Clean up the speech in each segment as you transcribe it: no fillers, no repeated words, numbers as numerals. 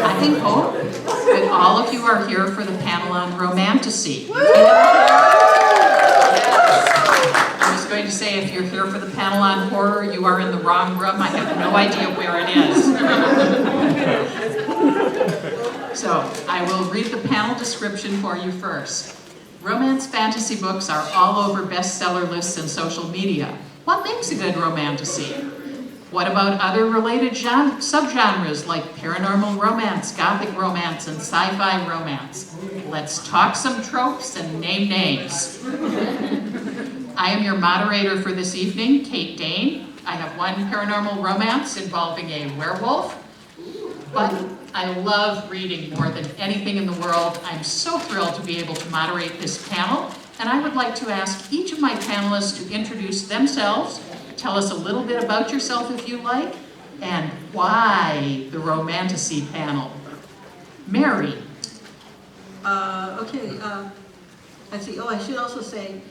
I hope that all of you are here for the panel on Romantasy. I was going to say, if you're here for the panel on horror, you are in the wrong room. I have no idea where it is. So, I will read the panel description for you first. Romance fantasy books are all over bestseller lists and social media. What makes a good romantasy? What about other related subgenres like paranormal romance, gothic romance, and sci-fi romance? Let's talk some tropes and name names. I am your moderator for this evening, Dane. I have one paranormal romance involving a werewolf, but I love reading more than anything in the world. I'm so thrilled to be able to moderate this panel, and I would like to ask each of my panelists to introduce themselves. Tell us a little bit about yourself if you like, and why the Romantasy panel. Mary. Okay, let's see. Oh, I should also say,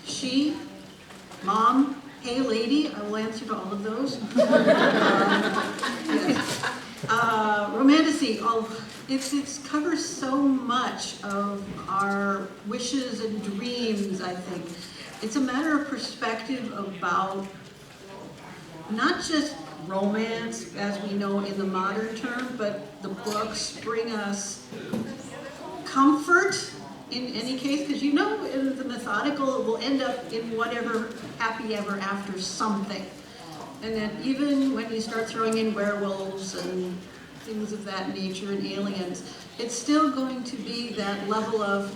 she, mom, hey lady, I will answer to all of those. Romantasy, it covers so much of our wishes and dreams, I think. It's a matter of perspective about not just romance as we know in the modern term, but the books bring us comfort in any case, because you know the methodical will end up in whatever happy ever after something. And then even when you start throwing in werewolves and things of that nature and aliens, it's still going to be that level of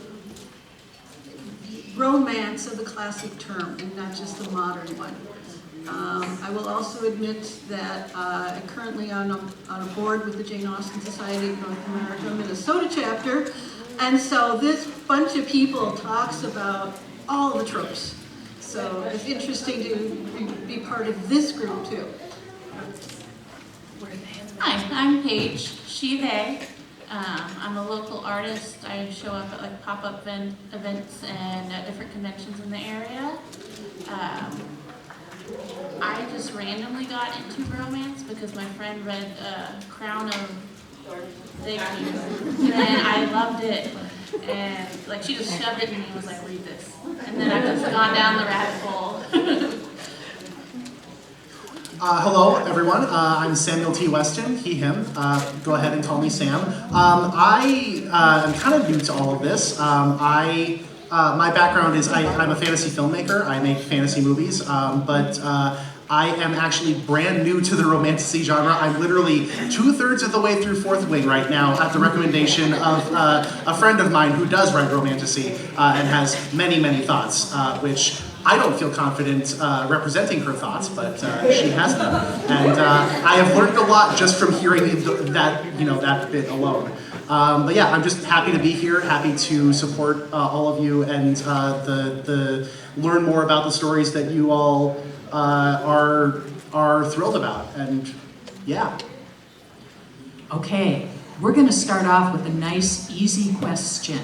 romance of the classic term and not just the modern one. I will also admit that I'm currently on a board with the Jane Austen Society of North America Minnesota chapter, and so this bunch of people talks about all the tropes. So it's interesting to be part of this group too. Hi, I'm Paige, she, they. I'm a local artist. I show up at like pop-up events and at different conventions in the area. I just randomly got into romance because my friend read Crown of Thickening, and I loved it. And like she just shoved it in me and was like, read this. And then I've just gone down the rabbit hole. Hello, everyone. I'm Samuel T. Weston, he, him. Go ahead and call me Sam. I am kind of new to all of this. My background is I'm a fantasy filmmaker. I make fantasy movies, but I am actually brand new to the Romantasy genre. I'm literally 2/3 of the way through Fourth Wing right now at the recommendation of a friend of mine who does write Romantasy and has many, many thoughts, which I don't feel confident representing her thoughts, but she has them. And I have learned a lot just from hearing that, that bit alone. But yeah, I'm just happy to be here, happy to support all of you and learn more about the stories that you all are thrilled about, and yeah. Okay, we're going to start off with a nice, easy question.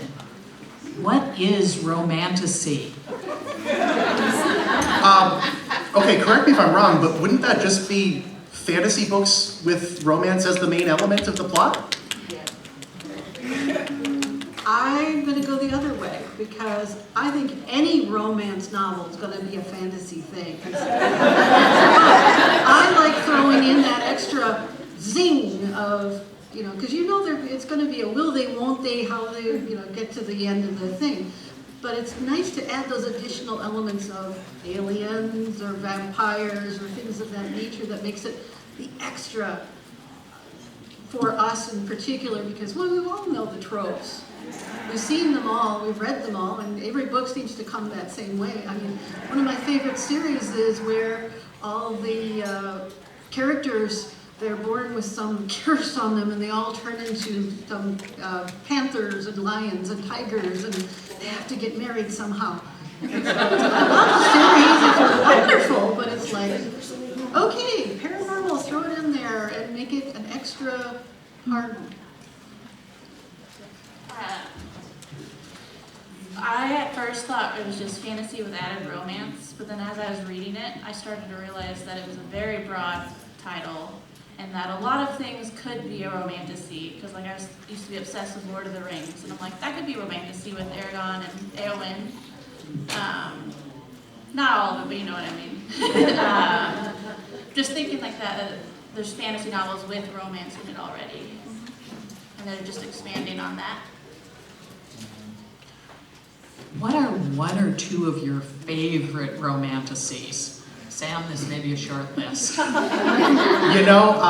What is Romantasy? Okay, correct me if I'm wrong, but wouldn't that just be fantasy books with romance as the main element of the plot? I'm going to go the other way because I think any romance novel is going to be a fantasy thing. But I like throwing in that extra zing of, because it's going to be a will they, won't they, how they, get to the end of the thing. But it's nice to add those additional elements of aliens or vampires or things of that nature that makes it the extra for us in particular, because we all know the tropes. We've seen them all, we've read them all, and every book seems to come that same way. I mean, one of my favorite series is where all the characters, they're born with some curse on them and they all turn into some panthers and lions and tigers and they have to get married somehow. I love the series, it's wonderful, but it's like, okay, paranormal, throw it in there and make it an extra hard one. I at first thought it was just fantasy with added romance, but then as I was reading it, I started to realize that it was a very broad title and that a lot of things could be a romantasy, because like used to be obsessed with Lord of the Rings, and I'm like, that could be romantasy with Aragon and Eowyn. Not all of it, but you know what I mean. Just thinking like that, there's fantasy novels with romance in it already, and they're just expanding on that. What are one or two of your favorite romantasies? Sam, this may be a short list. You know,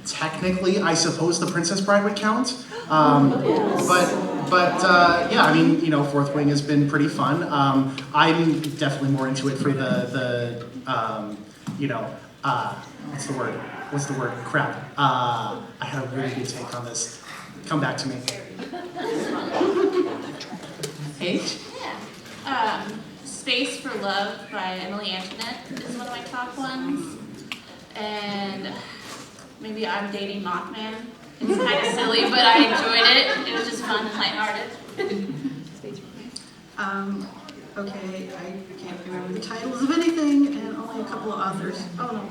technically, I suppose The Princess Bride would count. But yeah, I mean, you know, Fourth Wing has been pretty fun. I'm definitely more into it for the you know, what's the word? What's the word? Crap. I had a really good take on this. Come back to me. Paige? Yeah. Space for Love by Emily Antoinette is one of my top ones. And maybe I'm Dating Mothman. It's kind of silly, but I enjoyed it. It was just fun and lighthearted. Okay, I can't remember the titles of anything, and only a couple of authors. Oh no,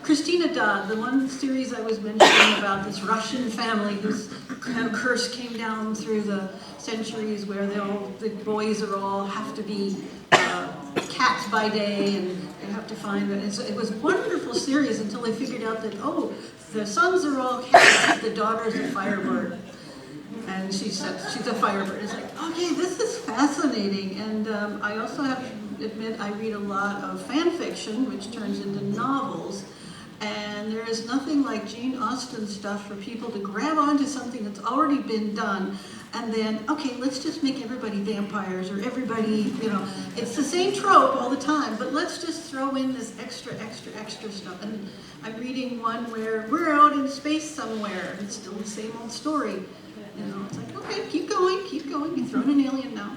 Christina Dodd, the one series I was mentioning about this Russian family whose kind of curse came down through the centuries, where the boys have to be cats by day, and they have to find it. It was a wonderful series until they figured out that, oh, the sons are all cats, the daughter's a firebird. And she said she's a firebird. It's like, okay, this is fascinating. And I also have to admit I read a lot of fan fiction, which turns into novels. And there is nothing like Jane Austen stuff for people to grab onto something that's already been done, and then, okay, let's just make everybody vampires, or everybody, you know, it's the same trope all the time, but let's just throw in this extra stuff. And I'm reading one where we're out in space somewhere, and it's still the same old story. You know, it's like, okay, keep going, you're throwing an alien now.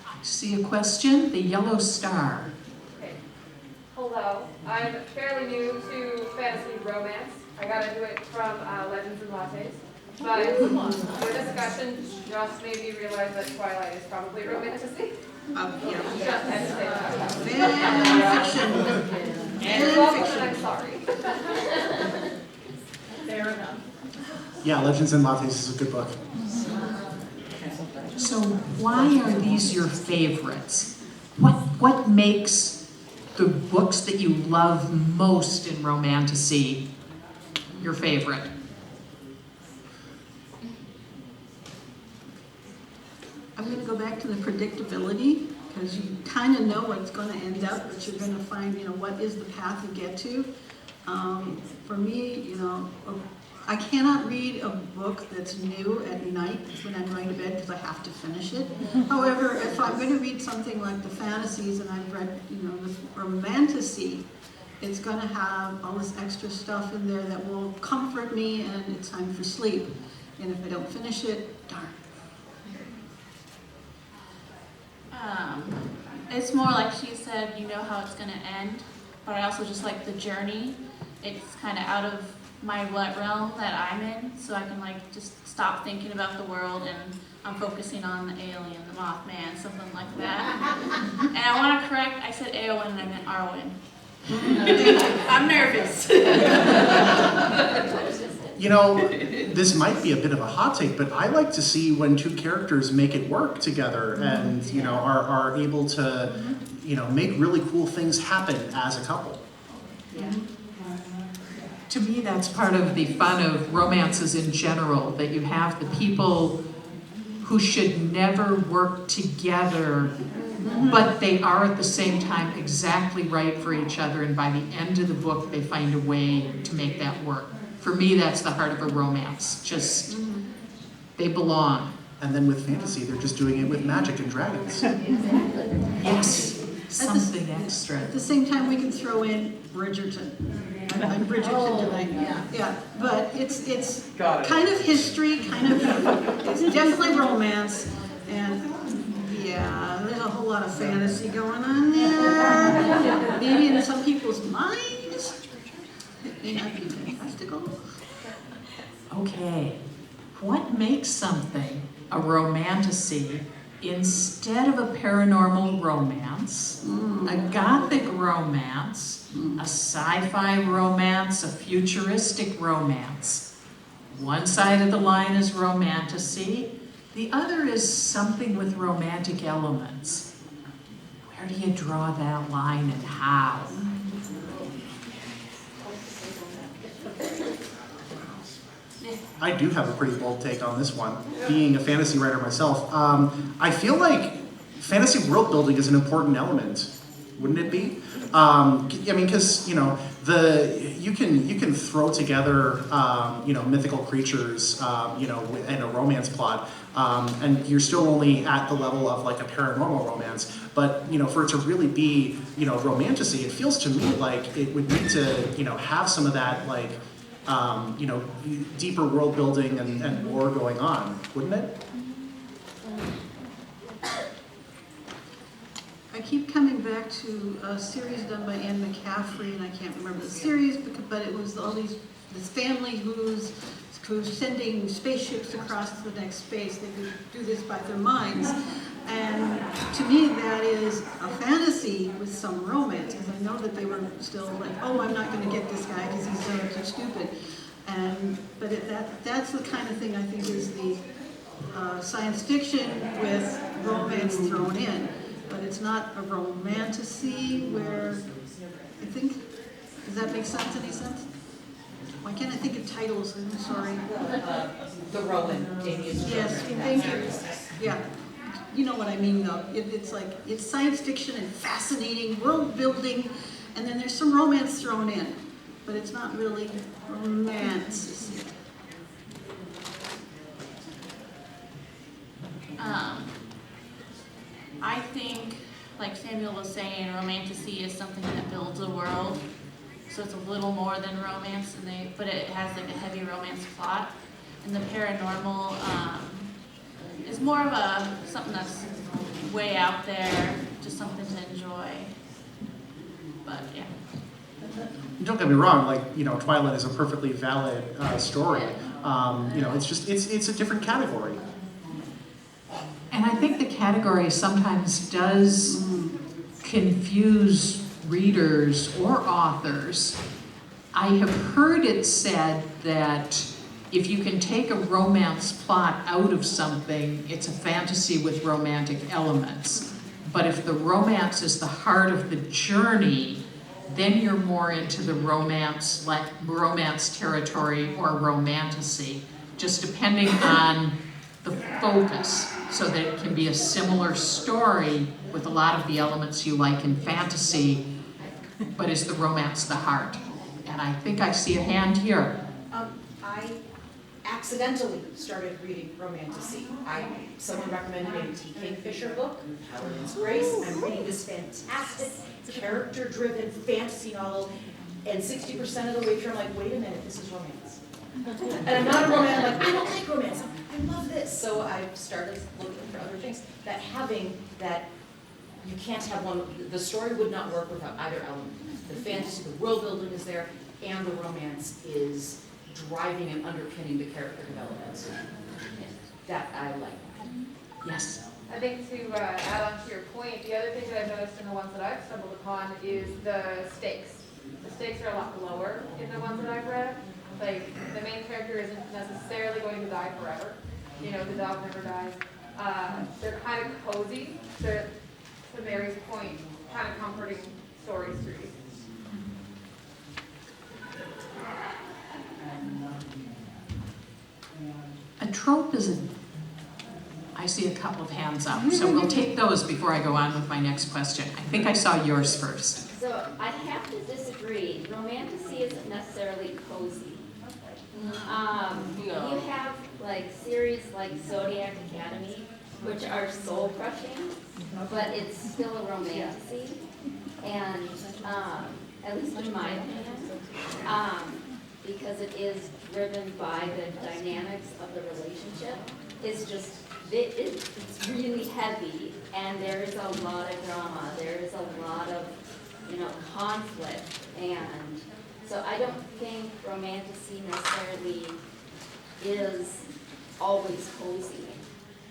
I see a question, the yellow star. Hello, I'm fairly new to fantasy romance. I got into it from Legends and Lattes, but your discussion just made me realize that Twilight is probably romantasy. Yeah. Just had to say that. Fan fiction. You're welcome, and I'm sorry. Fair enough. Yeah, Legends and Lattes is a good book. So why are these your favorites? What makes the books that you love most in Romantasy your favorite? I'm going to go back to the predictability, because you kind of know what's going to end up, but you're going to find, you know, what is the path you get to. For me, you know, I cannot read a book that's new at night when I'm going to bed, because I have to finish it. However, if I'm going to read something like the fantasies, and I've read, you know, this Romantasy, it's going to have all this extra stuff in there that will comfort me, and it's time for sleep. And if I don't finish it, darn. It's more like she said, you know how it's going to end, but I also just like the journey. It's kind of out of my realm that I'm in, so I can like just stop thinking about the world, and I'm focusing on the alien, the Mothman, something like that. And I want to correct, I said Eowyn and I meant Arwen. I'm nervous. You know, this might be a bit of a hot take, but I like to see when two characters make it work together and, you know, are able to, you know, make really cool things happen as a couple. Yeah. To me, that's part of the fun of romances in general, that you have the people who should never work together, but they are at the same time exactly right for each other, and by the end of the book, they find a way to make that work. For me, that's the heart of a romance. Just, they belong. And then with fantasy, they're just doing it with magic and dragons. Yes, something extra. At the same time, we can throw in Bridgerton. I'm Bridgerton tonight. Yeah, but it's kind of history, it's definitely romance, and yeah, there's a whole lot of fantasy going on there. Maybe in some people's minds, it may not be fantastical. Okay, what makes something a romantasy instead of a paranormal romance, a gothic romance, a sci-fi romance, a futuristic romance. One side of the line is romantasy, the other is something with romantic elements. Where do you draw that line and how? I do have a pretty bold take on this one, being a fantasy writer myself. I feel like fantasy world building is an important element, wouldn't it be? I mean, because you can throw together mythical creatures in a romance plot, and you're still only at the level of like a paranormal romance. But for it to really be romantasy, it feels to me like it would need to have some of that like. Deeper world building and lore going on, wouldn't it? I keep coming back to a series done by Anne McCaffrey, and I can't remember the series, but it was all this family who's sending spaceships across the next space. They do this by their minds. And to me, that is a fantasy with some romance, because I know that they were still like, oh, I'm not going to get this guy because he's too stupid. But that's the kind of thing I think is the science fiction with romance thrown in. But it's not a romantasy where I think, does that make sense? Any sense? Why can't I think of titles? I'm sorry. The Roman, Dane. Yes, thank you. Yeah. You know what I mean, though. It's like, it's science fiction and fascinating world building, and then there's some romance thrown in, but it's not really romance. I think, like Samuel was saying, romantasy is something that builds a world, so it's a little more than romance, but it has like a heavy romance plot. And the paranormal is more of something that's way out there, just something to enjoy. But yeah. Don't get me wrong, like Twilight is a perfectly valid story. It's a different category. And I think the category sometimes does confuse readers or authors. I have heard it said that if you can take a romance plot out of something, it's a fantasy with romantic elements. But if the romance is the heart of the journey, then you're more into the romance territory or romantasy, just depending on the focus, so that it can be a similar story with a lot of the elements you like in fantasy, but is the romance the heart? And I think I see a hand here. I accidentally started reading Romantasy. Someone recommended a T. Kingfisher book, Paladin's Grace. I'm reading this fantastic, character-driven fantasy novel, and 60% of the way through, I'm like, wait a minute, this is romance. And I'm not a romance, I'm like, I don't like romance. I love this. So I started looking for other things. That having that, you can't have one, the story would not work without either element. The fantasy, the world building is there, and the romance is driving and underpinning the character development. That I like. Yes. I think to add on to your point, the other thing that I've noticed in the ones that I've stumbled upon is the stakes. The stakes are a lot lower in the ones that I've read. Like, the main character isn't necessarily going to die forever. The dog never dies. They're kind of cozy. They're, to Mary's point, kind of comforting stories to read. A trope is I see a couple of hands up, so we'll take those before I go on with my next question. I think I saw yours first. So I have to disagree. Romantasy isn't necessarily cozy. You have like series like Zodiac Academy, which are soul crushing, but it's still a romantasy. And at least in my opinion, because it is driven by the dynamics of the relationship, it's really heavy, and there is a lot of drama. There is a lot of conflict, and so I don't think romantasy necessarily is always cozy.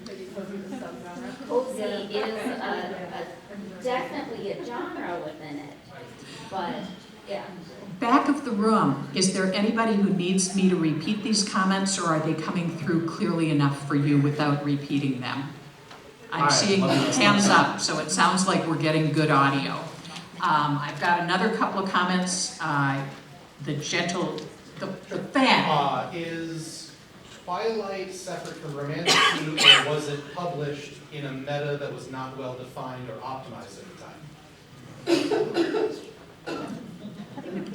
Maybe cozy is a subgenre. Cozy is definitely a genre within it, but yeah. Back of the room, is there anybody who needs me to repeat these comments, or are they coming through clearly enough for you without repeating them? I'm All right, seeing let me- hands up, so it sounds like we're getting good audio. I've got another couple of comments. The fan. Is Twilight separate from Romantasy, or was it published in a meta that was not well defined or optimized at the time?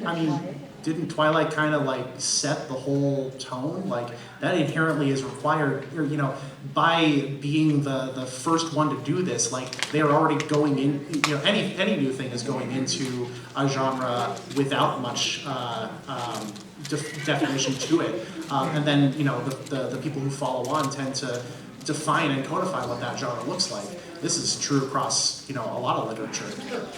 I mean, didn't Twilight kind of like set the whole tone? Like that inherently is required, or, you know, by being the first one to do this, like they are already going in, you know, any new thing is going into a genre without much definition to it. And then, you know, the people who follow on tend to define and codify what that genre looks like. This is true across, you know, a lot of literature.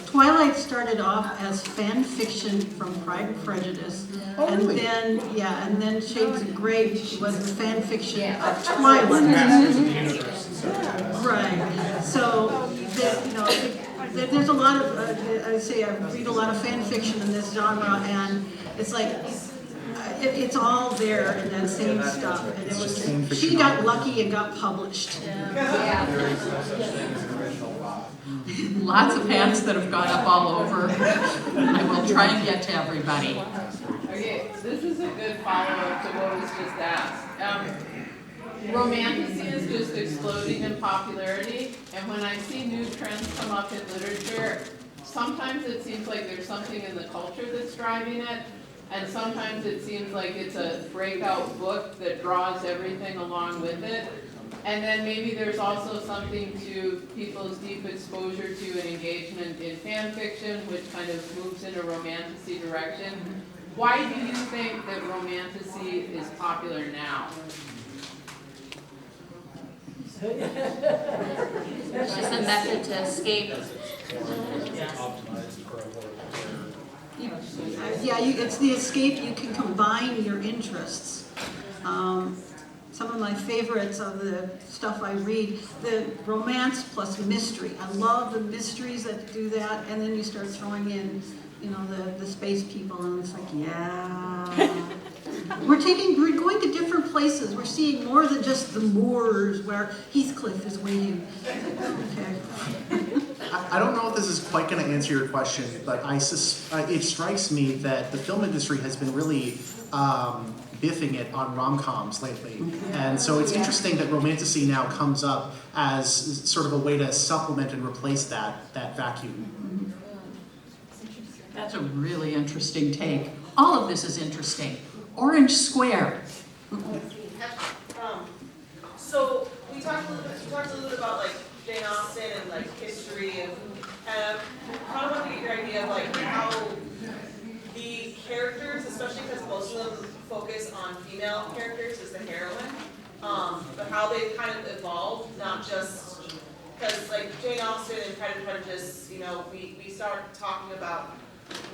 Twilight started off as fan fiction from Pride and Prejudice, Oh, and really? then Shades of Grey was the fan fiction of Twilight. Right. So, there's a lot of I read a lot of fan fiction in this genre, and it's like it's all there in that same stuff. And it was she got lucky and got published. Lots of hands that have gone up all over. I will try and get to everybody. Okay, this is a good follow-up to what was just asked. Romantasy is just exploding in popularity, and when I see new trends come up in literature, sometimes it seems like there's something in the culture that's driving it, and sometimes it seems like it's a breakout book that draws everything along with it. And then maybe there's also something to people's deep exposure to and engagement in fan fiction, which kind of moves in a romantasy direction. Why do you think that romantasy is popular now? It's just a method to escape. It's the escape. You can combine your interests. Some of my favorites of the stuff I read, the romance plus mystery. I love the mysteries that do that, and then you start throwing in, you know, the space people, and it's like, yeah. We're going to different places. We're seeing more than just the moors where Heathcliff is waiting. Okay. I don't know if this is quite going to answer your question, but it strikes me that the film industry has been really biffing it on rom-coms lately. And so it's interesting that romantasy now comes up as sort of a way to supplement and replace that vacuum. That's a really interesting take. All of this is interesting. Orange Square. So we talked a little bit about like Jane Austen and like history, and kind of want to get your idea of like how the characters, especially because most of them focus on female characters as the heroine, but how they've kind of evolved, not just because like Jane Austen and Pride and Prejudice, you know, we start talking about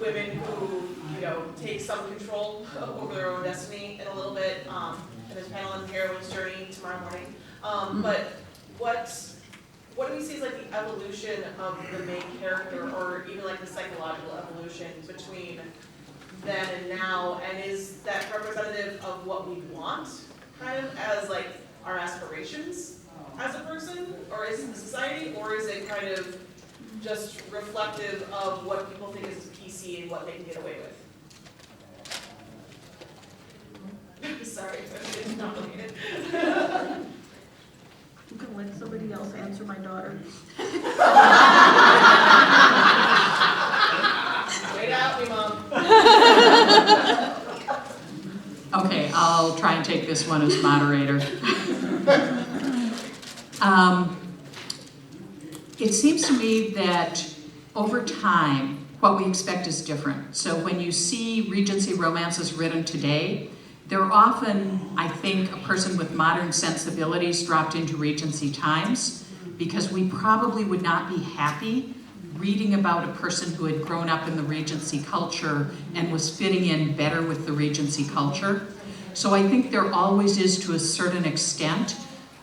women who, you know, take some control over their own destiny in a little bit, and there's a panel on Heroine's Journey tomorrow morning. But what do we see as like the evolution of the main character, or even like the psychological evolution between then and now, and is that representative of what we want, kind of as like our aspirations as a person, or is it the society, or is it kind of just reflective of what people think is PC and what they can get away with? Sorry, it's complicated. You can let somebody else answer my daughter. Wait out, me mom. Okay, I'll try and take this one as moderator. It seems to me that over time, what we expect is different. So when you see Regency romances written today, they're often, I think, a person with modern sensibilities dropped into Regency times, because we probably would not be happy reading about a person who had grown up in the Regency culture and was fitting in better with the Regency culture. So I think there always is, to a certain extent,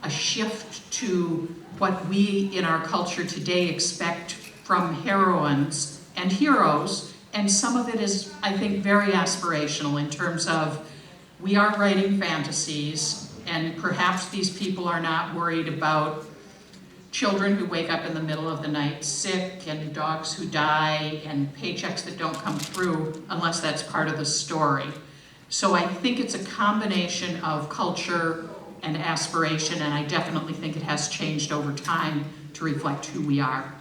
a shift to what we in our culture today expect from heroines and heroes, and some of it is, I think, very aspirational in terms of we are writing fantasies, and perhaps these people are not worried about children who wake up in the middle of the night sick, and dogs who die, and paychecks that don't come through unless that's part of the story. So I think it's a combination of culture and aspiration, and I definitely think it has changed over time to reflect who we are.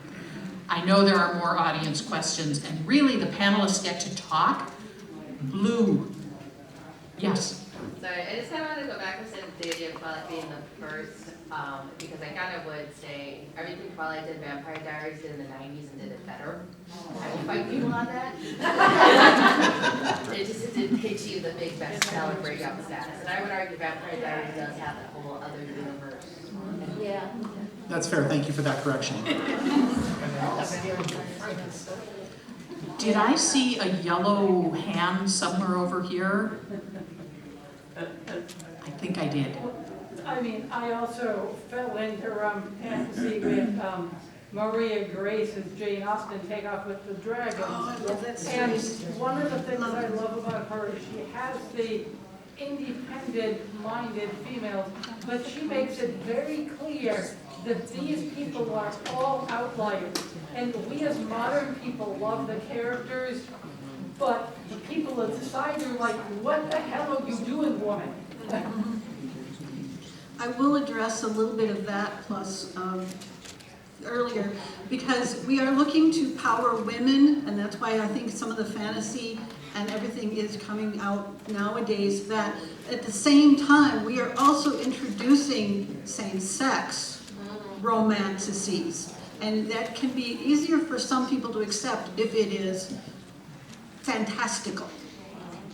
I know there are more audience questions, and really the panelists get to talk. Blue. Yes. Sorry, I just kind of wanted to go back to the idea of Twilight being the first, because I kind of would say everything Twilight did, Vampire Diaries did in the 90s and did it better. I will fight people on that. It just didn't achieve the big bestseller breakout status. And I would argue Vampire Diaries does have that whole other universe. Yeah. That's fair, thank you for that correction. Did I see a yellow hand somewhere over here? I think I did. I mean, I also fell into fantasy with Maria Grace's Jane Austen Take Off with the Dragon. Oh, I love that And series. one of the things I love about her is she has the independent-minded females, but she makes it very clear that these people are all outliers. And we as modern people love the characters, but the people inside are like, what the hell are you doing, woman? I will address a little bit of that plus earlier, because we are looking to power women, and that's why I think some of the fantasy and everything is coming out nowadays, that at the same time we are also introducing same-sex romantasies, and that can be easier for some people to accept if it is fantastical,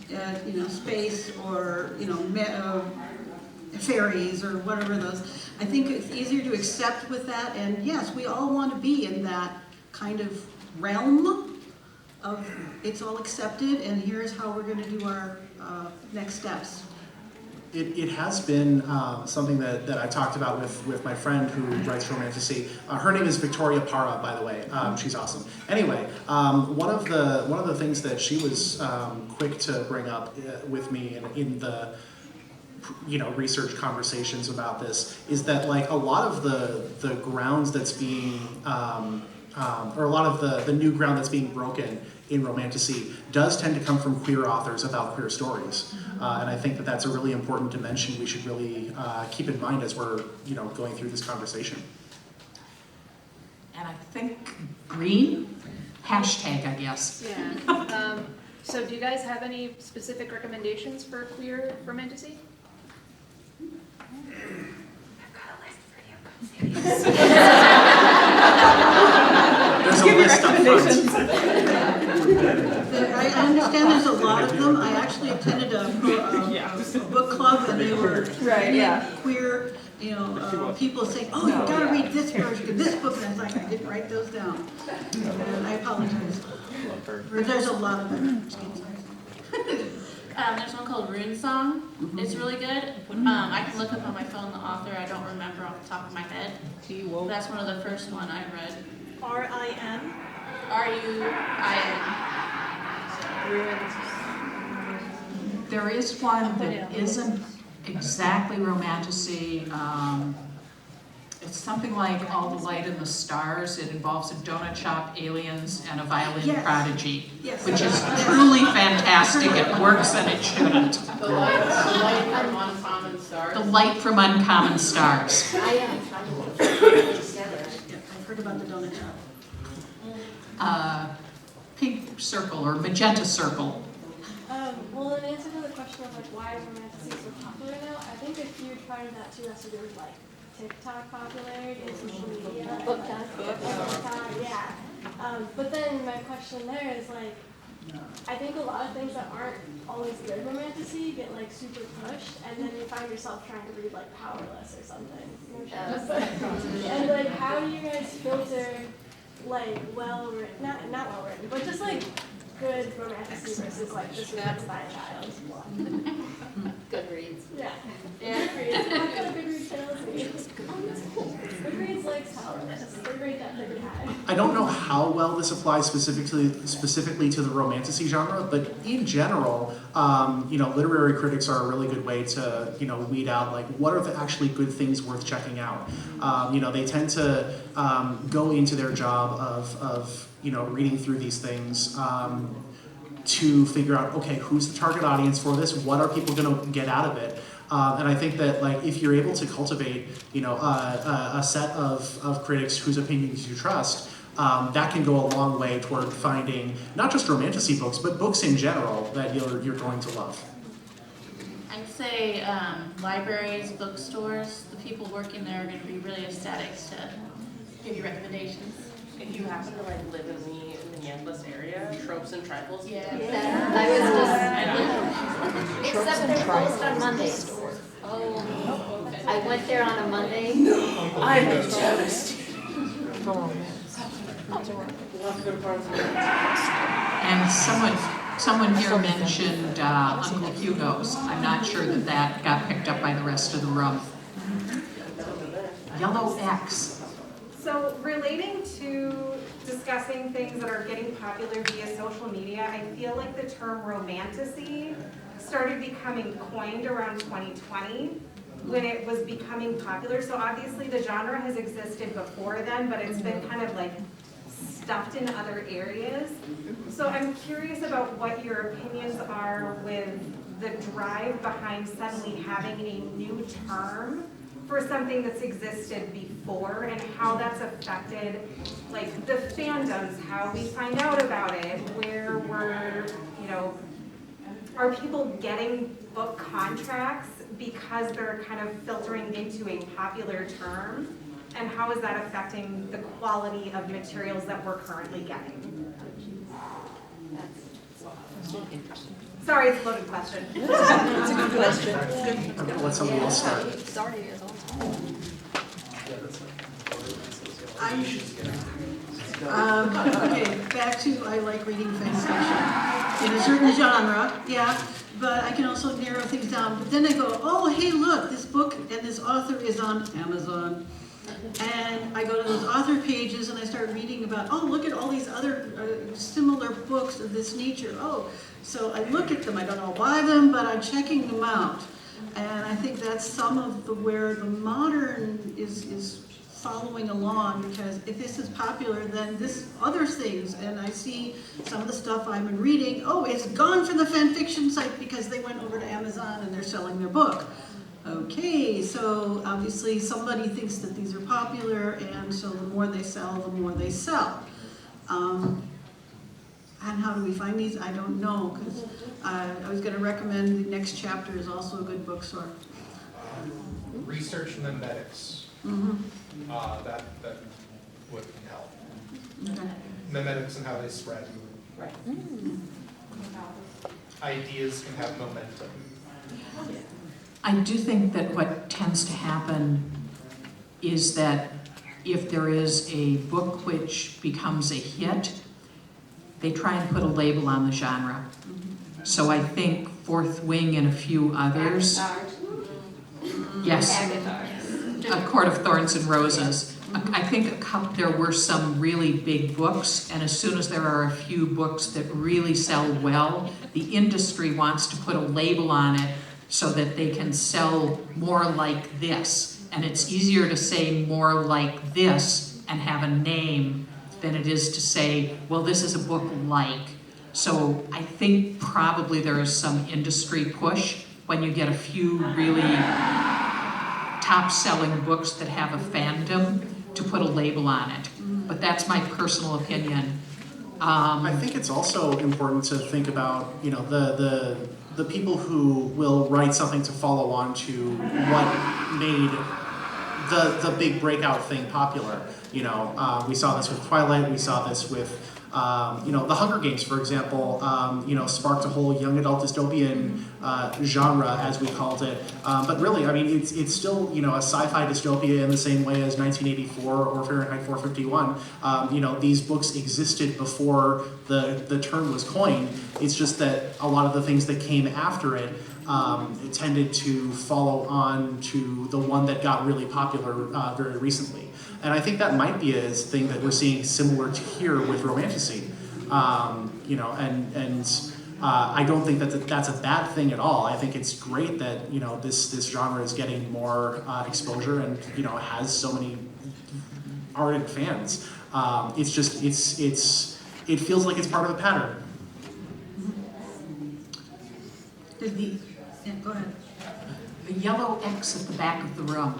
you know, space or, you know, fairies or whatever those. I think it's easier to accept with that, and yes, we all want to be in that kind of realm of it's all accepted, and here's how we're going to do our next steps. It has been something that I talked about with my friend who writes Romantasy. Her name is Victoria Parra, by the way. She's awesome. Anyway, one of the things that she was quick to bring up with me in the research conversations about this is that like a lot of the grounds that's being or a lot of the new ground that's being broken in Romantasy does tend to come from queer authors about queer stories. And I think that that's a really important dimension we should really keep in mind as we're going through this conversation. And I think green, hashtag, I guess. Yeah. So do you guys have any specific recommendations for queer romantasy? There's a list up front. I understand there's a lot of them. I actually attended a book club, and they were queer, people saying, "Oh, you gotta read this version, this book," and I was like, I didn't write those down, and I apologize. But there's a lot of them. There's one called Rune Song. It's really good. I can look up on my phone the author. I don't remember off the top of my head. That's one of the first one I read. R-I-M? R-U-I-N. There is one that isn't exactly Romantasy. It's something like All the Light in the Stars. It involves a donut shop, aliens, and a violin prodigy, which is truly fantastic. It works and it shouldn't. The light from Uncommon Stars. The Light from Uncommon Stars. I've heard about the donut shop. Pink circle or magenta circle. Well, in answer to the question of why is romantasy so popular now, I think a huge part of that too has to do with TikTok popularity and social media. TikTok, yeah. But then my question there is I think a lot of things that aren't always good romantasy get super pushed, and then you find yourself trying to read Powerless or something. And how do you guys filter well written, not well written, but just good romantic romantasy versus like this romance by a child. Goodreads. Yeah. Yeah, Goodreads. What kind of Goodreads salesy? Goodreads likes columnists. They rate that pretty high. I don't know how well this applies specifically to the Romantasy genre, but in general, literary critics are a really good way to, weed out like what are the actually good things worth checking out. They tend to go into their job of reading through these things to figure out, okay, who's the target audience for this? What are people going to get out of it? And I think that like if you're able to cultivate, a set of critics whose opinions you trust, that can go a long way toward finding not just romantasy books, but books in general that you're going to love. I'd say libraries, bookstores, the people working there are going to be really ecstatic to give you recommendations. If you happen to like live in the Minneapolis area, Tropes and Trifles. Yeah. I was just, except they're closed on Mondays. Oh. I went there on a Monday. I'm devastated. And someone here mentioned Uncle Hugo's. I'm not sure that got picked up by the rest of the room. Yellow X. So relating to discussing things that are getting popular via social media, I feel like the term romantasy started becoming coined around 2020 when it was becoming popular. So obviously the genre has existed before then, but it's been kind of like stuffed in other areas. So I'm curious about what your opinions are with the drive behind suddenly having a new term for something that's existed before and how that's affected like the fandoms, how we find out about it, where we're, are people getting book contracts because they're kind of filtering into a popular term, and how is that affecting the quality of materials that we're currently getting? Sorry, it's a loaded question. It's a good question. I'm going to let somebody else start. Sorry, as okay, back to I like reading fan fiction in a certain genre, yeah, but I can also narrow things down. But then I go, oh, hey, look, this book and this author is on Amazon. And I go to those author pages and I start reading about, oh, look at all these other similar books of this nature. Oh, so I look at them, I don't know why them, but I'm checking them out. And I think that's some of where the modern is following along, because if this is popular, then this other things, and I see some of the stuff I've been reading, oh, it's gone from the fan fiction site because they went over to Amazon and they're selling their book. Okay, so obviously somebody thinks that these are popular, and so the more they sell, the more they sell. And how do we find these? I don't know, because I was going to recommend the next chapter is also a good bookstore. Research memetics. Mm-hmm. That would help. Okay. Memetics and how they spread. Right. Ideas can have momentum. I do think that what tends to happen is that if there is a book which becomes a hit, they try and put a label on the genre. So I think Fourth Wing and a few others. Yes. A Court of Thorns and Roses. I think there were some really big books, and as soon as there are a few books that really sell well, the industry wants to put a label on it so that they can sell more like this. And it's easier to say more like this and have a name than it is to say, well, this is a book like. So I think probably there is some industry push when you get a few really top-selling books that have a fandom to put a label on it. But that's my personal opinion. I think it's also important to think about, the people who will write something to follow on to what made the big breakout thing popular. We saw this with Twilight, we saw this with The Hunger Games, for example, sparked a whole young adult dystopian genre, as we called it. But really, I mean, it's still, a sci-fi dystopia in the same way as 1984 or Fahrenheit 451. These books existed before the term was coined. It's just that a lot of the things that came after it tended to follow on to the one that got really popular very recently. And I think that might be a thing that we're seeing similar to here with Romantasy. I don't think that that's a bad thing at all. I think it's great that, this genre is getting more exposure and, has so many ardent fans. It's just, it feels like it's part of a pattern. Yeah, go ahead. The yellow X at the back of the room.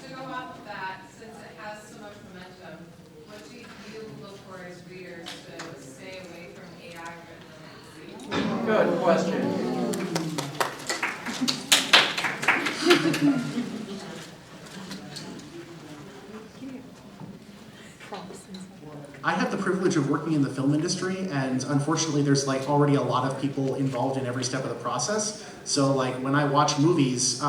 To go off of that, since it has so much momentum, what do you look for as readers to stay away from AI-driven? Good question. I have the privilege of working in the film industry, and unfortunately there's already a lot of people involved in every step of the process. So when I watch movies,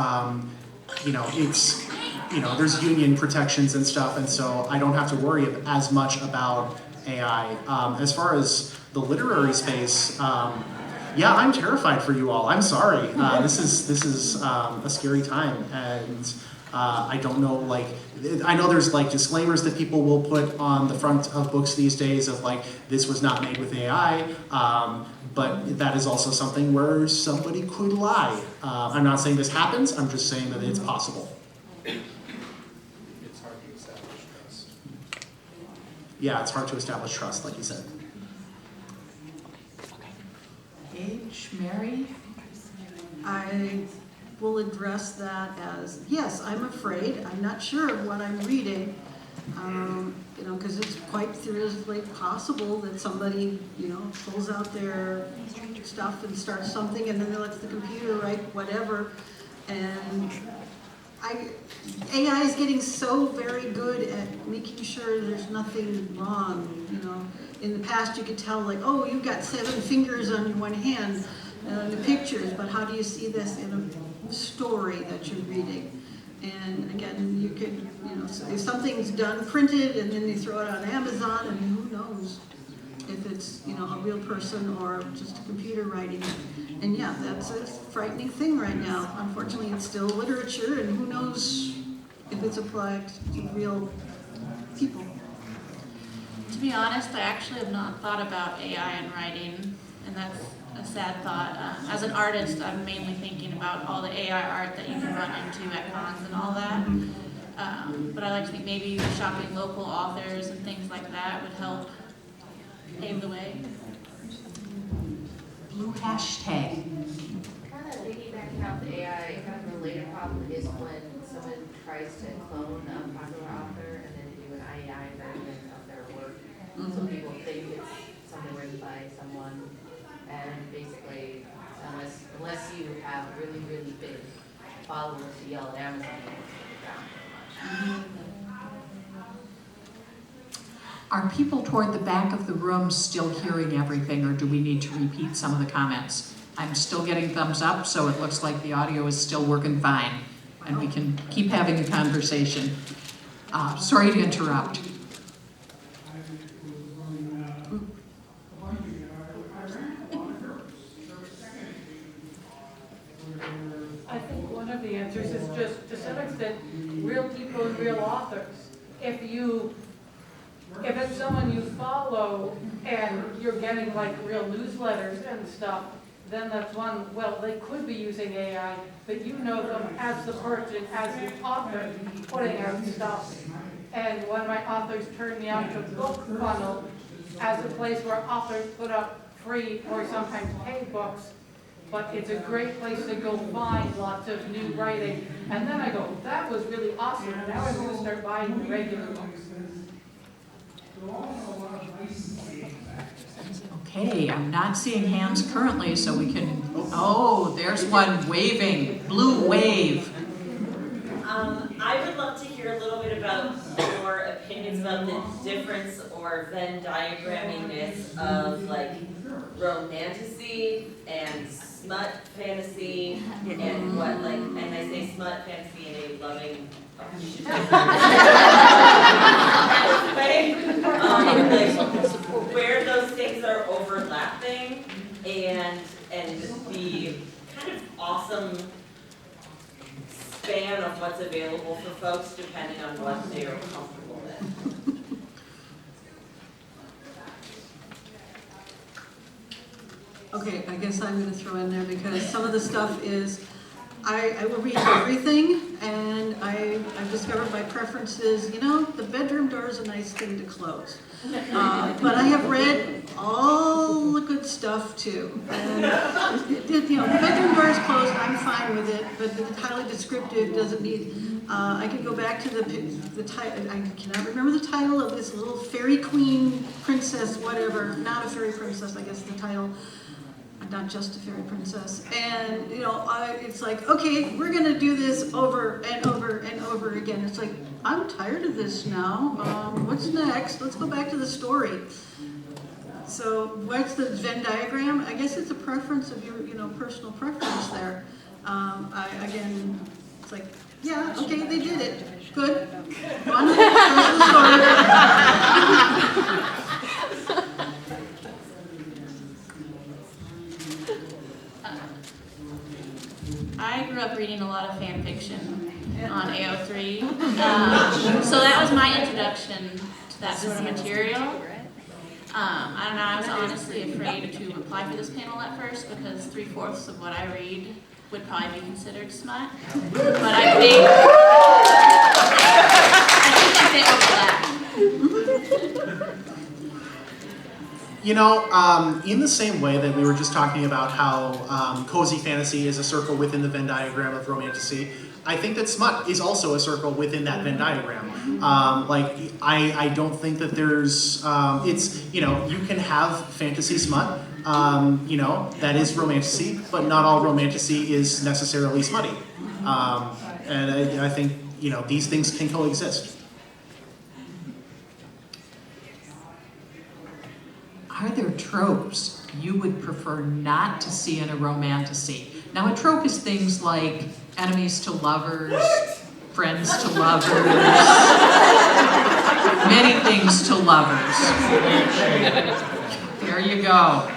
it's, there's union protections and stuff, and so I don't have to worry as much about AI. As far as the literary space, yeah, I'm terrified for you all. I'm sorry. This is a scary time, and I don't know, I know there's disclaimers that people will put on the front of books these days of this was not made with AI, but that is also something where somebody could lie. I'm not saying this happens, I'm just saying that it's possible. It's hard to establish trust. Yeah, it's hard to establish trust, like you said. Paige, Mary? I will address that as, yes, I'm afraid. I'm not sure what I'm reading, because it's quite theoretically possible that somebody, pulls out their stuff and starts something and then they lets the computer write whatever. And AI is getting so very good at making sure there's nothing wrong, In the past you could tell oh, you've got 7 fingers on one hand in the pictures, but how do you see this in a story that you're reading? And again, you could, if something's done printed and then they throw it on Amazon, and who knows if it's, a real person or just a computer writing it. And yeah, that's a frightening thing right now. Unfortunately, it's still literature, and who knows if it's applied to real people. To be honest, I actually have not thought about AI in writing, and that's a sad thought. As an artist, I'm mainly thinking about all the AI art that you can run into at cons and all that. But I like to think maybe shopping local authors and things like that would help pave the way. Blue hashtag. Kind of piggybacking off the AI, kind of a related problem is when someone tries to clone a popular author and then do an AI version of their work. So people think it's something written by someone, and basically, unless you have really, really big followers to yell at Amazon, you won't take it down very much. Are people toward the back of the room still hearing everything, or do we need to repeat some of the comments? I'm still getting thumbs up, so it looks like the audio is still working fine, and we can keep having a conversation. Sorry to interrupt. I think one of the answers is just, to some extent, real people and real authors. If it's someone you follow and you're getting real newsletters and stuff, then that's one, well, they could be using AI, but you know them as the person, as the author putting out stuff. And one of my authors turned me on to Book Funnel as a place where authors put up free or sometimes paid books. But it's a great place to go find lots of new writing. And then I go, that was really awesome. Now I'm going to start buying regular books. Okay, I'm not seeing hands currently, so we can, oh, there's one waving, blue wave. I would love to hear a little bit about your opinions about about the difference or Venn diagramminess of like romantasy and smut fantasy and what like, and I say smut fantasy in a loving way, like where those things are overlapping and the kind of awesome span of what's available for folks depending on what they are comfortable with. Okay, I guess I'm gonna throw in there because some of the stuff is, I will read everything and I've discovered my preferences. You know, the bedroom door is a nice thing to close. But I have read all the good stuff too. And, you know, the bedroom door is closed, I'm fine with it, but it's highly descriptive, doesn't need, I could go back to the title, I cannot remember the title of this little fairy queen, princess, whatever, not a fairy princess, I guess the title. Not just a fairy princess. And, you know, it's like, okay, we're going to do this over and over and over again. It's like, I'm tired of this now. What's next? Let's go back to the story. So what's the Venn diagram? I guess it's a preference of your, you know, personal preference there. Again, it's like, yeah, okay, they did it. Good. On to the story. I grew up reading a lot of fan fiction on AO3, so that was my introduction to that sort of material. I don't know, I was honestly afraid to apply for this panel at first because 3/4 of what I read would probably be considered smut, but I think they overlap. You know, in the same way that we were just talking about how cozy fantasy is a circle within the Venn diagram of romantasy, I think that smut is also a circle within that Venn diagram. I don't think that there's, it's, you know, you can have fantasy smut, you know, that is romantasy, but not all romantasy is necessarily smutty. And I think, you know, these things can coexist. Are there tropes you would prefer not to see in a romantasy? Now, a trope is things like enemies to lovers, friends to lovers, many things to lovers. There you go.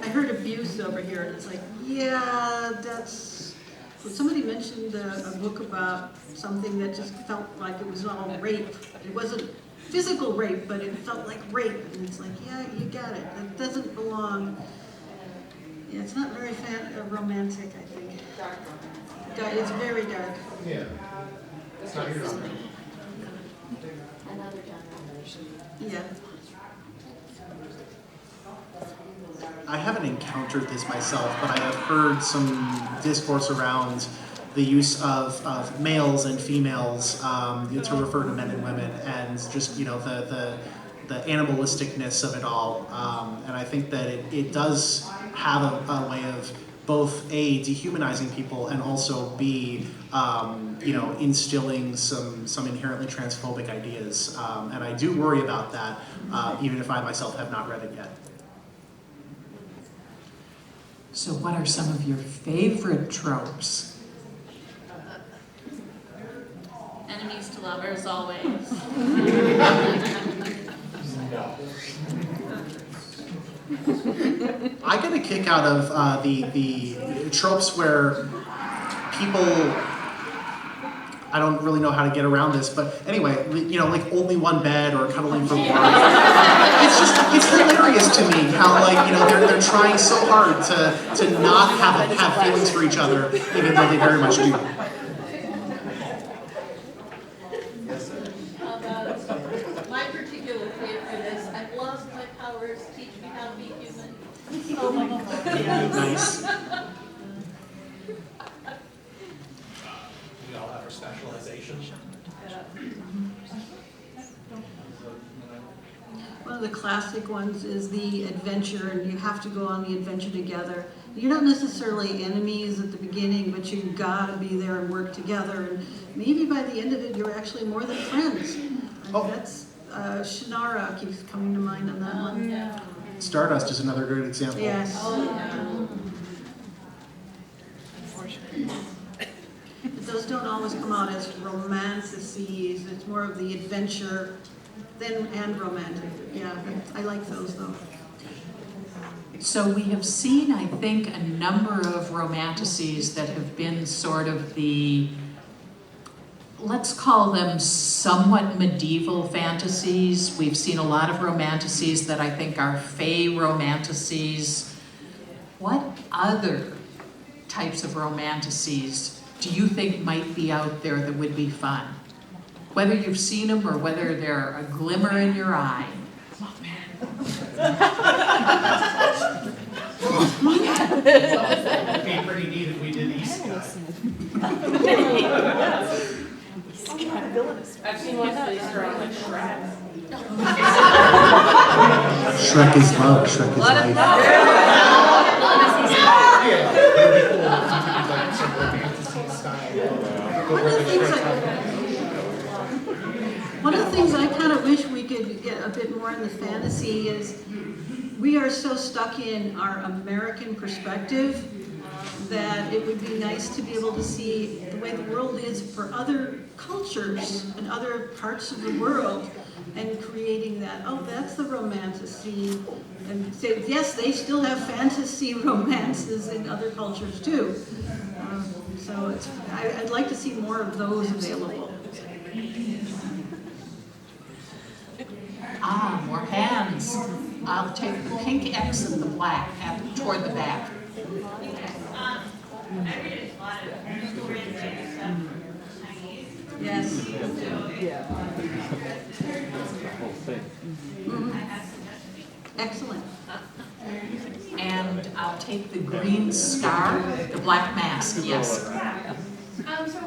I heard abuse over here, and it's like, yeah, that's. Somebody mentioned a book about something that just felt like it was all rape. It wasn't physical rape, but it felt like rape. And it's like, yeah, you got it. It doesn't belong. Yeah, it's not very romantic, I think. Dark romance. It's very dark. Yeah. It's not your genre. Another genre. Yeah. I haven't encountered this myself, but I have heard some discourse around the use of males and females to refer to men and women, and just, you know, the animalisticness of it all. And I think that it does have a way of both A, dehumanizing people, and also B, you know, instilling some inherently transphobic ideas. And I do worry about that, even if I myself have not read it yet. So what are some of your favorite tropes? Enemies to lovers, always. I get a kick out of the tropes where people, I don't really know how to get around this, but anyway, you know, like only one bed or cuddling for one. It's hilarious to me how, like, you know, they're trying so hard to not have feelings for each other, even though they very much do. My particular favorite is, I've lost my powers, teach me how to be human. Oh my God. Nice. We all have our specialization. One of the classic ones is the adventure, and you have to go on the adventure together. you're not necessarily enemies at the beginning, but you gotta be there and work together. And maybe by the end of it, you're actually more than friends. That's, Shannara keeps coming to mind on that one. Yeah. Stardust is another good example. Yes. But those don't always come out as romantasies. It's more of the adventure and romantic. Yeah, I like those though. So we have seen, I think, a number of romantasies that have been sort of the, let's call them somewhat medieval fantasies. We've seen a lot of romantasies that I think are fey romantasies. What other types of romantasies do you think might be out there that would be fun? Whether you've seen them or whether they're a glimmer in your eye. It'd be pretty neat if we did Isekai. I've seen ones based around like Shrek. Shrek is love, Shrek is life. One of the things I kind of wish we could get a bit more in the fantasy is we are so stuck in our American perspective that it would be nice to be able to see the way the world is for other cultures and other parts of the world and creating that, oh, that's the romantasy. And say, yes, they still have fantasy romances in other cultures too. So I'd like to see more of those available. Ah, more hands. I'll take the pink X and the black toward the back. Yes. Excellent. And I'll take the green scar, the black mask, yes. So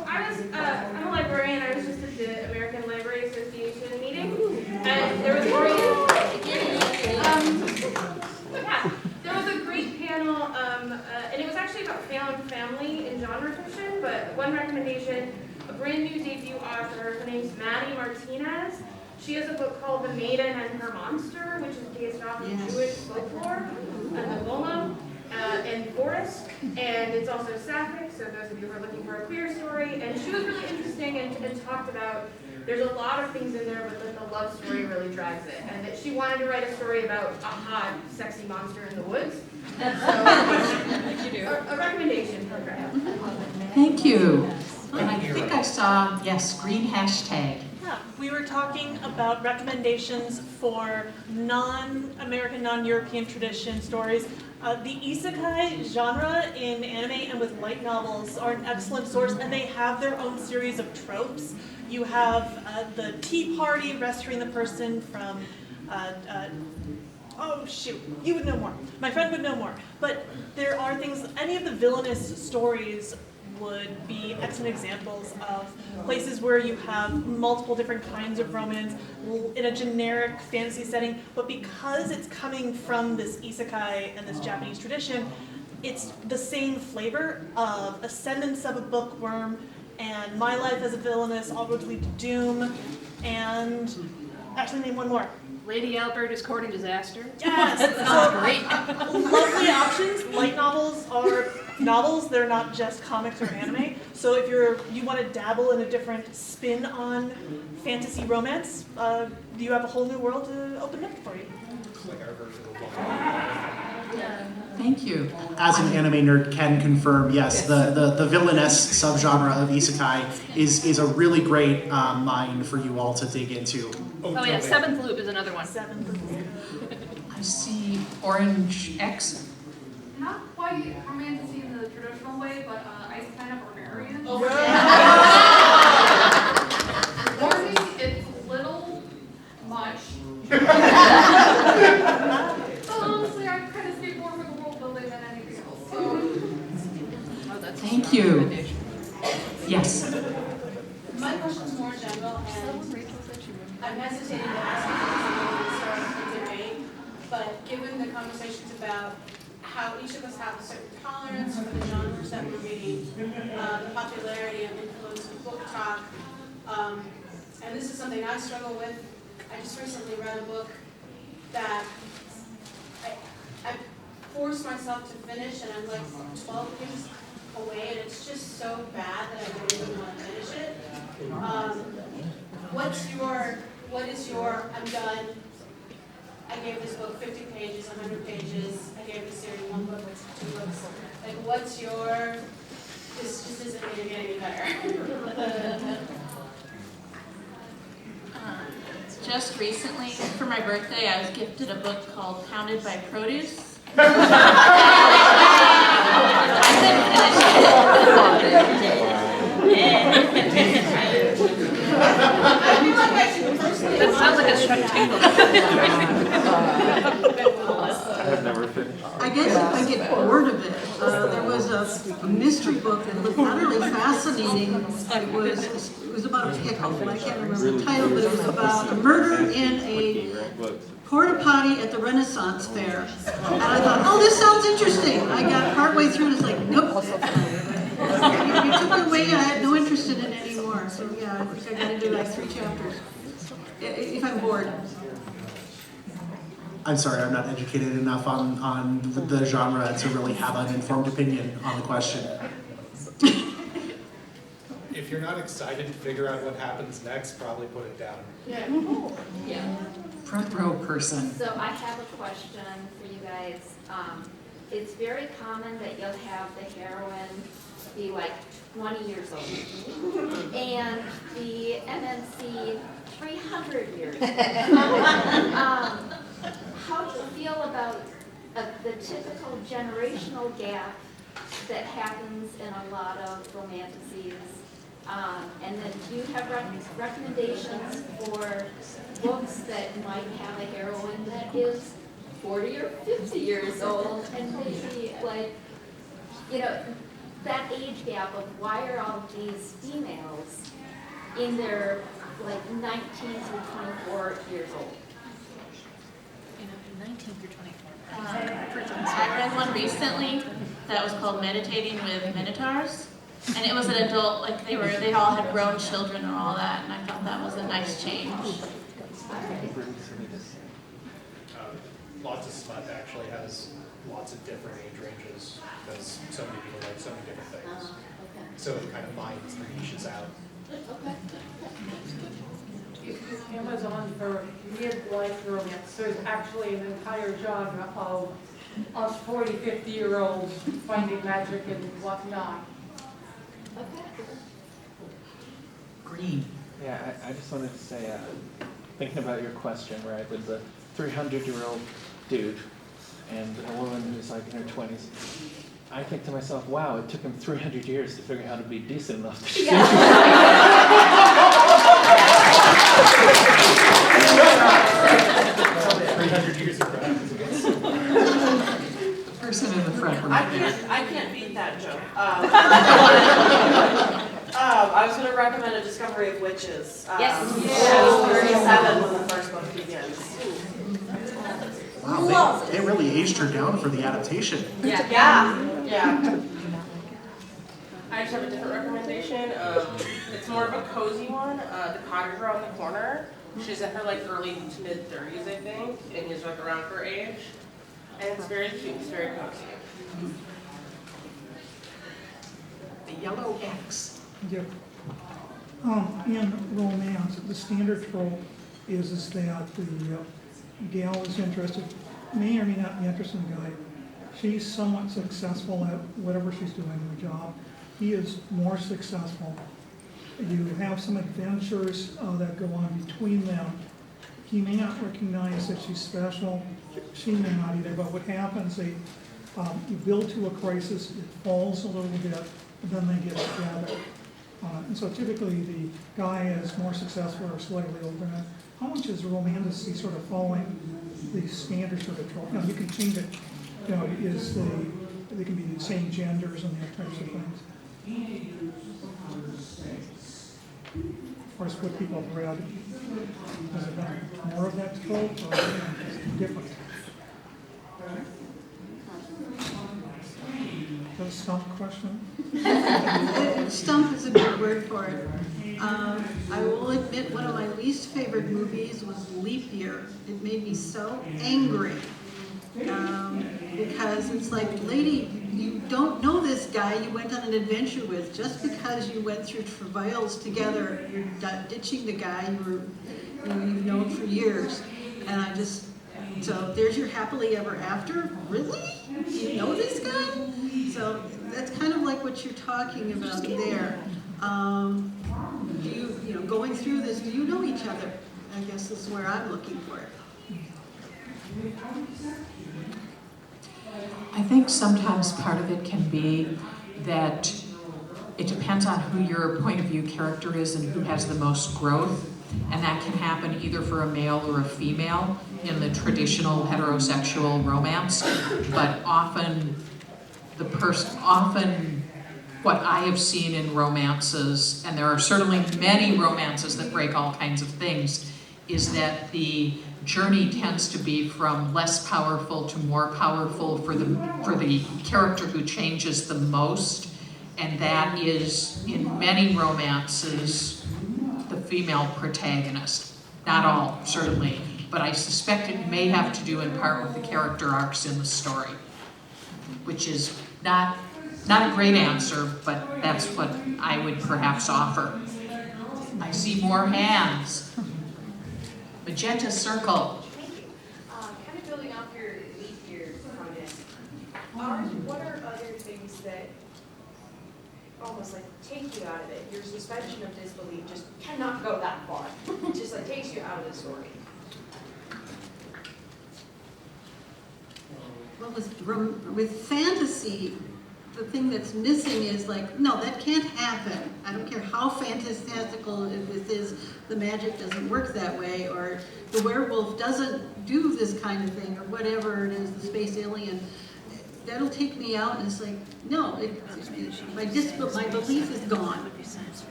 I'm a librarian. I was just at the American Library Association meeting, and there was a great panel, and it was actually about found family in genre fiction. But one recommendation: a brand new debut author. Her name's Maddie Martinez. She has a book called The Maiden and Her Monster, which is based off of Jewish folklore and the Golem and Forest, and it's also sapphic, so those of you who are looking for a queer story. And she was really interesting and talked about, there's a lot of things in there, but that the love story really drives it, and that she wanted to write a story about a hot, sexy monster in the woods. And so, a recommendation for her. Thank you. And I think I saw, yes, green hashtag. Yeah, we were talking about recommendations for non-American, non-European tradition stories. The isekai genre in anime and with light novels are an excellent source, and they have their own series of tropes. You have the tea party rescuing the person from, oh shoot, you would know more. My friend would know more. But there are things, any of the villainous stories would be excellent examples of places where you have multiple different kinds of romance in a generic fantasy setting, but because it's coming from this isekai and this Japanese tradition, it's the same flavor of Ascendance of a Bookworm and My Life as a Villainess, All Roads Lead to Doom, and actually name one more. Lady Albert is Courting Disaster. Yes! Sounds great. Lovely options. Light novels are novels, they're not just comics or anime. So if you want to dabble in a different spin on fantasy romance, you have a whole new world to open up for you. Thank you. As an anime nerd can confirm, yes, the villainous subgenre of isekai is a really great mine for you all to dig into. Oh yeah, Seventh Loop is another one. I see orange X. Not quite romantasy in the traditional way, but ice kind of barbarian. Oh, Warning, it's a little much. But honestly, I kind of stay more for the world building than anything else. So. Thank you. Yes. My question's more general, and I'm hesitating to ask it because I don't want to start a debate, but given the conversations about how each of us have a certain tolerance for the genres that we're reading, the popularity and influence of book talk. And this is something I struggle with. I just recently read a book that I forced myself to finish, and I'm like 12 pages away, and it's just so bad that I don't even want to finish it. What is your, I'm done. I gave this book 50 pages, 100 pages. I gave this series 1 book, it's 2 books. Like, what's your, this just isn't going to get any better. Just recently, for my birthday, I was gifted a book called Pounded by Produce. I That sounds like a Shrek tingle. I've never finished. I guess if I get bored of it, there was a mystery book that was utterly fascinating. It was about a pickle. I can't remember the title, but it was about a murder in a porta potty at the Renaissance Fair. And I thought, oh, this sounds interesting. I got partway through and it's like, nope. You took it away, I had no interest in it anymore. So yeah, I think I got into like 3 chapters. If I'm bored. I'm sorry, I'm not educated enough on the genre to really have an informed opinion on the question. If you're not excited to figure out what happens next, probably put it down. Yeah. Front row person. So I have a question for you guys. It's very common that you'll have the heroine be like 20 years old and the MNC 300 years old. How do you feel about the typical generational gap that happens in a lot of romantasies? And then do you have recommendations for books that might have a heroine that is 40 or 50 years old and maybe like, you know, that age gap of why are all these females in their like 19 through 24 years old? 19 through 24. I read one recently that was called Meditating with Minotaurs. And it was an adult, like they all had grown children and all that, and I thought that was a nice change. Lots of smut actually has lots of different age ranges because so many people like so many different things. So it kind of finds the niches out. Amazon for midlife romance, there's actually an entire genre of us 40, 50-year-olds finding magic and whatnot. Green. Yeah, I just wanted to say, thinking about your question, right, with the 300-year-old dude and a woman who's like in her 20s, I think to myself, wow, it took him 300 years to figure out how to be decent enough to shoot. 300 years of practice. The person in the front. I can't beat that joke. I was going to recommend A Discovery of Witches. Yes. She's 37 when the first book begins. Wow, they really aged her down for the adaptation. Yeah. I just have a different recommendation. It's more of a cozy one. The Cottage Around the Corner. She's in her like early to mid 30s, I think, and he's like around her age. And it's very cute. It's very cozy. The yellow X. Yep. In romance, the standard trope is that the gal is interested, may or may not be interested in the guy. She's somewhat successful at whatever she's doing, her job. He is more successful. You have some adventures that go on between them. He may not recognize that she's special. She may not either, but what happens, you build to a crisis, it falls a little bit, and then they get together. And so typically the guy is more successful or slightly older. How much is Romantasy sort of following the standard sort of trope? Now you can change it, they can be the same genders and that types of things. Of course, what people have read, has it been more of that trope or is it different? question. Stump is a good word for it. I will admit one of my least favorite movies was Leap Year. It made me so angry. Because it's like, lady, you don't know this guy you went on an adventure with. Just because you went through travails together, you're ditching the guy you've known for years. And I just, so there's your happily ever after? Really? You know this guy? So that's kind of like what you're talking about there. You know, going through this, do you know each other? I guess is where I'm looking for it. I think sometimes part of it can be that it depends on who your point of view character is and who has the most growth, and that can happen either for a male or a female in the traditional heterosexual romance, but often what I have seen in romances, and there are certainly many romances that break all kinds of things, is that the journey tends to be from less powerful to more powerful for the character who changes the most, and that is, in many romances, the female protagonist. Not all, certainly, but I suspect it may have to do in part with the character arcs in the story, which is not a great answer, but that's what I would perhaps offer. I see more hands. Magenta circle. Thank you. Kind of building off your leap year comment, what are other things that almost like take you out of it? Your suspension of disbelief just cannot go that far. It just like takes you out of the story. Well, with fantasy, the thing that's missing is like, no, that can't happen. I don't care how fantastical this is, the magic doesn't work that way, or the werewolf doesn't do this kind of thing, or whatever it is, the space alien. That'll take me out, and it's like, no, my belief is gone,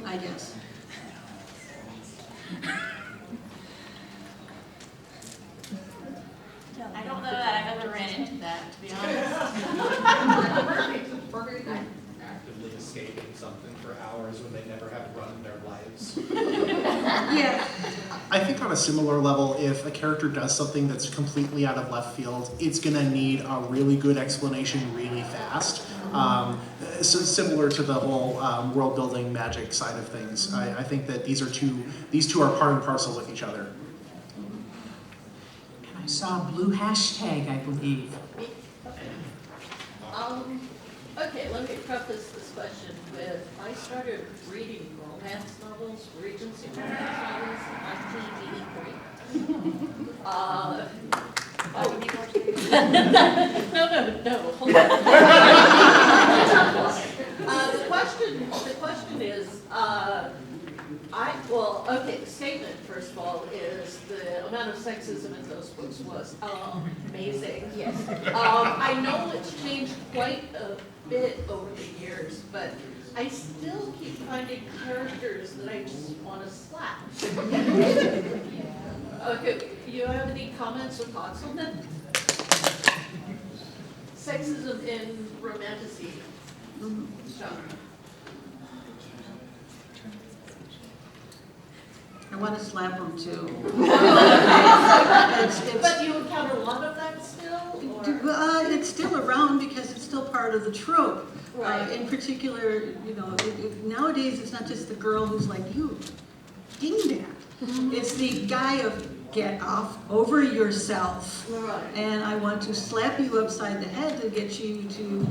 I guess. I don't know that I've ever ran into that, to be honest. Actively escaping something for hours when they never have run in their lives. Yeah. I think on a similar level, if a character does something that's completely out of left field, it's going to need a really good explanation really fast. So similar to the whole world building magic side of things. I think that these two are part and parcel with each other. And I saw a blue hashtag, I believe. Okay, let me preface this question with, I started reading romance novels, Regency romance novels, in 1983. No, hold on. The question is, the statement, first of all, is the amount of sexism in those books was amazing. Yes. I know it's changed quite a bit over the years, but I still keep finding characters that I just want to slap. Okay, you have any comments or thoughts on that? Sexism in Romantasy genre. I want to slap them too. But you encounter a lot of that still? It's still around because it's still part of the trope. Right. In particular, you know, nowadays it's not just the girl who's like, you dingbat. It's the guy of, get off over yourself. Right. And I want to slap you upside the head to get you to,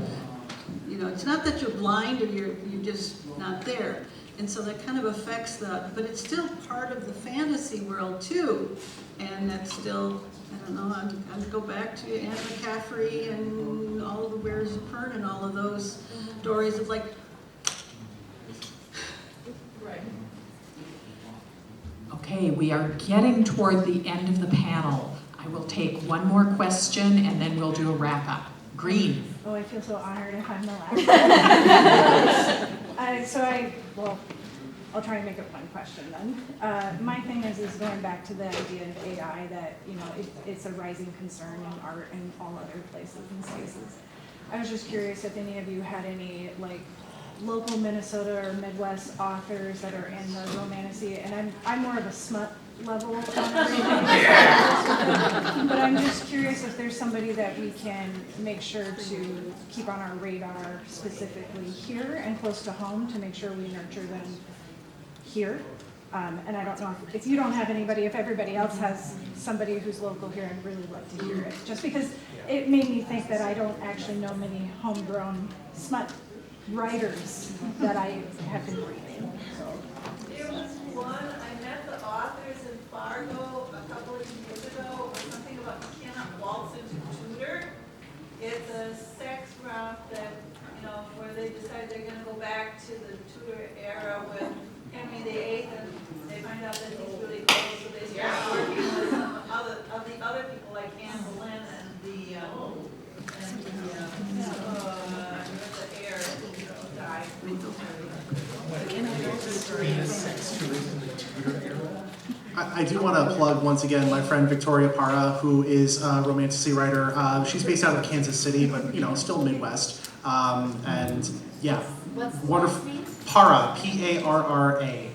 you know, it's not that you're blind or you're just not there. And so that kind of affects but it's still part of the fantasy world too. And that's still, I don't know, I'd go back to Anne McCaffrey and all of the Wares of Pern and all of those stories of like, right. Okay, we are getting toward the end of the panel. I will take one more question and then we'll do a wrap up. Green. Oh, I feel so honored if I'm the last. I'll try and make it one question then. My thing is going back to the idea of AI that, you know, it's a rising concern in art and all other places and spaces. I was just curious if any of you had any like local Minnesota or Midwest authors that are in the Romantasy, and I'm more of a smut level on everything. But I'm just curious if there's somebody that we can make sure to keep on our radar specifically here and close to home to make sure we nurture them here. And I don't know if you don't have anybody, if everybody else has somebody who's local here, I'd really love to hear it. Just because it made me think that I don't actually know many homegrown smut writers that I have been reading. So. There was one, I met the authors in Fargo a couple of years ago, or something about you cannot waltz into Tudor. It's a sex romp that, where they decide they're going to go back to the Tudor era with Henry VIII, and they find out that he's really cool, so they start working with some of the other people like Anne Boleyn and the heir died. I do want to plug once again my friend Victoria Parra, who is a Romantasy writer. She's based out of Kansas City, but still Midwest. And yeah, wonderful. Parra, P-A-R-R-A.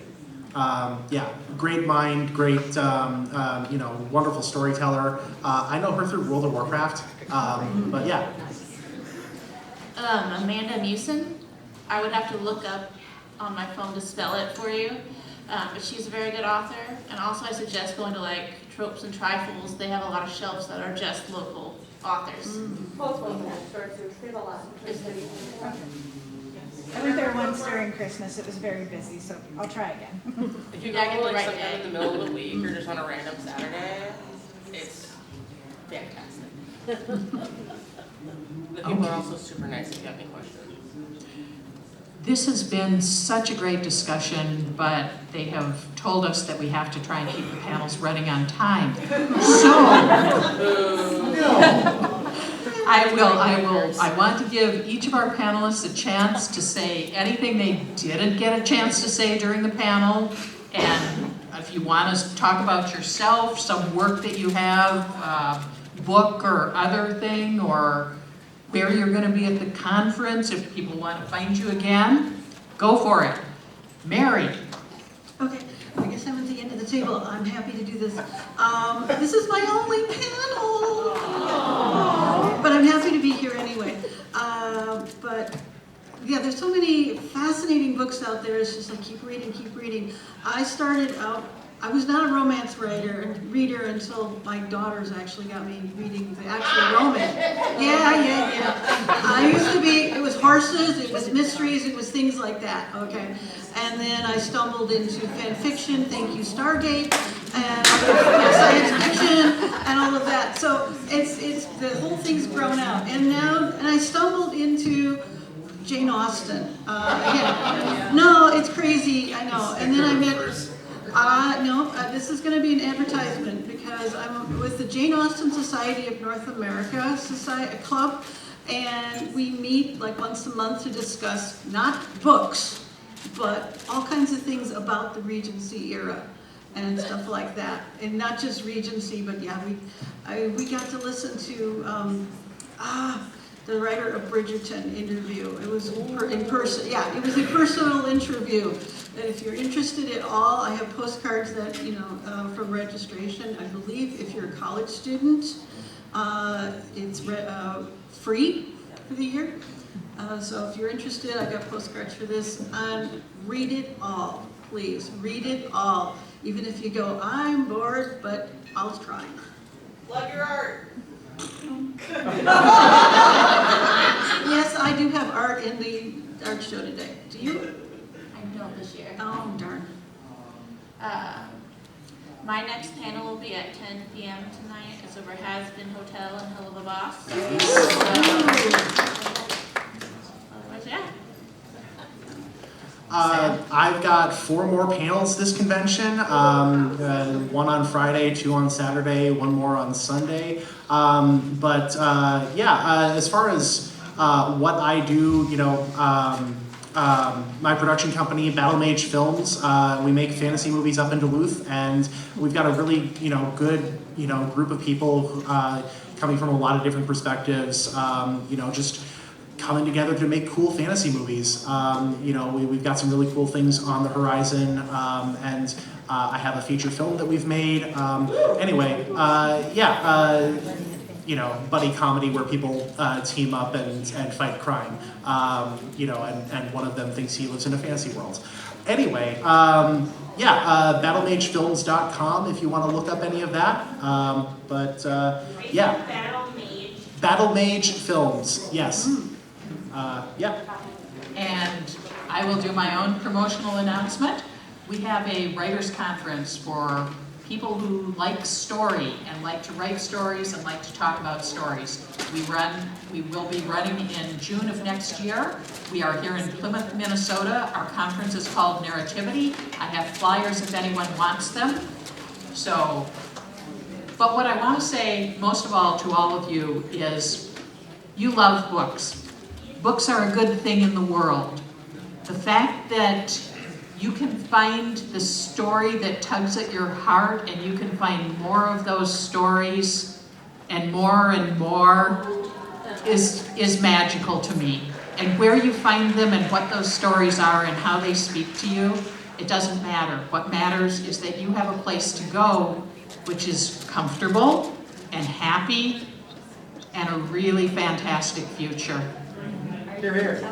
Yeah, great mind, great, wonderful storyteller. I know her through World of Warcraft, but yeah. Amanda Newson. I would have to look up on my phone to spell it for you. But she's a very good author. And also I suggest going to like Tropes and Trifles. They have a lot of shelves that are just local authors. I went there once during Christmas. It was very busy, so I'll try again. If you go like sometime in the middle of the week or just on a random Saturday, it's fantastic. The people are also super nice if you have any questions. This has been such a great discussion, but they have told us that we have to try and keep the panels running on time. So, I want to give each of our panelists a chance to say anything they didn't get a chance to say during the panel. And if you want to talk about yourself, some work that you have, book or other thing, or where you're going to be at the conference, if people want to find you again, go for it. Mary. Okay, I guess I'm at the end of the table. I'm happy to do this. This is my only panel, but I'm happy to be here anyway. But yeah, there's so many fascinating books out there. It's just like keep reading, keep reading. I started out, I was not a romance reader until my daughters actually got me reading the actual romance. Yeah. I used to be, it was horses, it was mysteries, it was things like that, okay? And then I stumbled into fan fiction, thank you Stargate, and science fiction, and all of that. So it's the whole thing's grown out. And I stumbled into Jane Austen. No, it's crazy, I know. And then I met, this is going to be an advertisement because I'm with the Jane Austen Society of North America Club, and we meet like once a month to discuss not books, but all kinds of things about the Regency era and stuff like that. And not just Regency, but yeah, we got to listen to the writer of Bridgerton interview. It was in person. Yeah, it was a personal interview. And if you're interested at all, I have postcards that, from registration. I believe if you're a college student, it's free for the year. So if you're interested, I've got postcards for this. Read it all, please. Read it all. Even if you go, I'm bored, but I'll try. Plug your art. Yes, I do have art in the art show today. Do you? I don't this year. Oh, darn. My next panel will be at 10 p.m. tonight. It's over Has Been Hotel and Hell of a Boss. Otherwise, yeah. I've got 4 more panels this convention, 1 on Friday, 2 on Saturday, 1 more on Sunday. As far as what I do, my production company, Battle Mage Films, we make fantasy movies up in Duluth, and we've got a really, good, group of people coming from a lot of different perspectives, just coming together to make cool fantasy movies. You know, we've got some really cool things on the horizon, and I have a feature film that we've made. Anyway, you know, buddy comedy where people team up and fight crime. You know, and one of them thinks he lives in a fantasy world. Anyway, battlemagefilms.com if you want to look up any of that. Battle Mage Films, yes. And I will do my own promotional announcement. We have a writers conference for people who like story and like to write stories and like to talk about stories. We will be running in June of next year. We are here in Plymouth, Minnesota. Our conference is called Narrativity. I have flyers if anyone wants them. So, but what I want to say most of all to all of you is you love books. Books are a good thing in the world. The fact that you can find the story that tugs at your heart, and you can find more of those stories and more is magical to me. And where you find them and what those stories are and how they speak to you, it doesn't matter. What matters is that you have a place to go which is comfortable and happy and a really fantastic future. Here, here.